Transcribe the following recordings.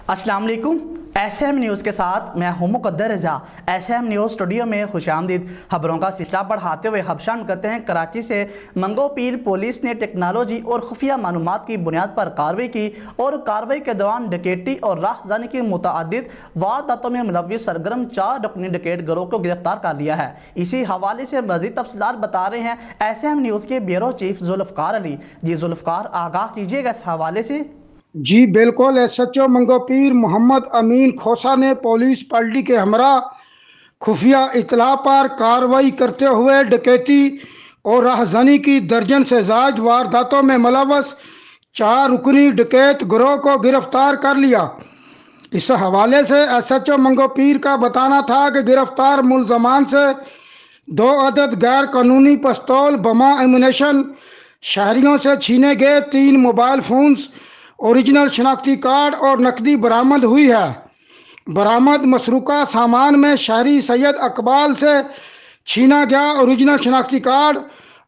अस्सलाम वालेकुम। SM news के साथ मैं हूं मुक़द्दर रज़ा। SM न्यूज़ स्टूडियो में खुशामदीद। खबरों का सिलसिला बढ़ाते हुए हबशान करते हैं। कराची से मंगो पीर पुलिस ने टेक्नोलॉजी और खुफिया मालूमात की बुनियाद पर कार्रवाई की और कार्रवाई के दौरान डकैती और राहज़ानी की मुतअद्दिद वारदातों में मुलव्विस सरगर्म 4 रुकनी डकैत गिरोह को गिरफ्तार कर लिया है। इसी हवाले से मज़ीद तफसीलात बता रहे हैं SM न्यूज़ के ब्यूरो चीफ जुल्फ़कार अली। जी जुल्फ़कार, आगाह कीजिएगा इस हवाले से। जी बिल्कुल। SHO मंगो पीर मोहम्मद अमीन खोसा ने पुलिस पार्टी के हमरा खुफिया इतला पर कार्रवाई करते हुए डकैती और राहज़ानी की दर्जन से ज़ायद वारदातों में मुलव्वस 4 रुकनी डकैत गिरोह को गिरफ्तार कर लिया। इस हवाले से SHO मंगो पीर का बताना था कि गिरफ्तार मुलजमान से 2 अदद गैर कानूनी पिस्तौल, बमा, एमुनेशन, शहरियों से छीने गए 3 मोबाइल फ़ोन्स, ओरिजिनल शनाख्ती कार्ड और नकदी बरामद हुई है। बरामद मसरूका सामान में शहरी सैयद अकबाल से छीना गया ओरिजिनल शनाख्ती कार्ड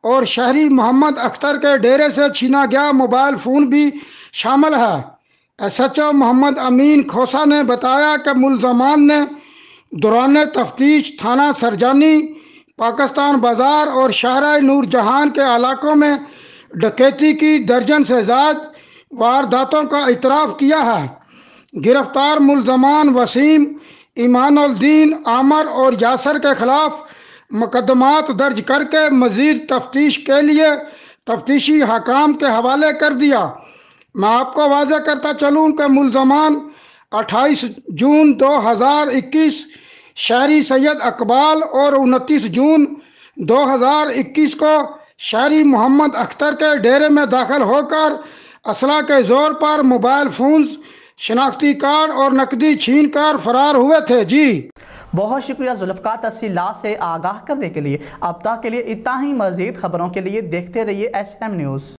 और शहरी मोहम्मद अख्तर के डेरे से छीना गया मोबाइल फ़ोन भी शामिल है। SHO मोहम्मद अमीन खोसा ने बताया कि मुलजमान ने दौरान तफ्तीश थाना सरजानी, पाकिस्तान बाज़ार और शहर नूरजहां के इलाकों में डकैती की दर्जन से ज़्यादा वारदातों का इतराफ़ किया है। गिरफ्तार मुलजमान वसीम, ईमानुद्दीन, आमर और यासर के खिलाफ मुकदमात दर्ज करके मज़ीद तफ्तीश के लिए तफ्तीशी हकाम के हवाले कर दिया। मैं आपको वाज़ेह करता चलूँ कि मुलजमान 28 जून 2021 शहरी सैयद अकबाल और 29 जून 2021 को शहरी मोहम्मद अख्तर के डेरे में दाखिल होकर असला के जोर पर मोबाइल फ़ोन्स, शनाख्ती कार्ड और नकदी छीन कर फरार हुए थे। जी बहुत शुक्रिया जुल्फ़कार तफसीलात से आगाह करने के लिए। अब तक के लिए इतना ही। मज़ीद खबरों के लिए देखते रहिए SM न्यूज़।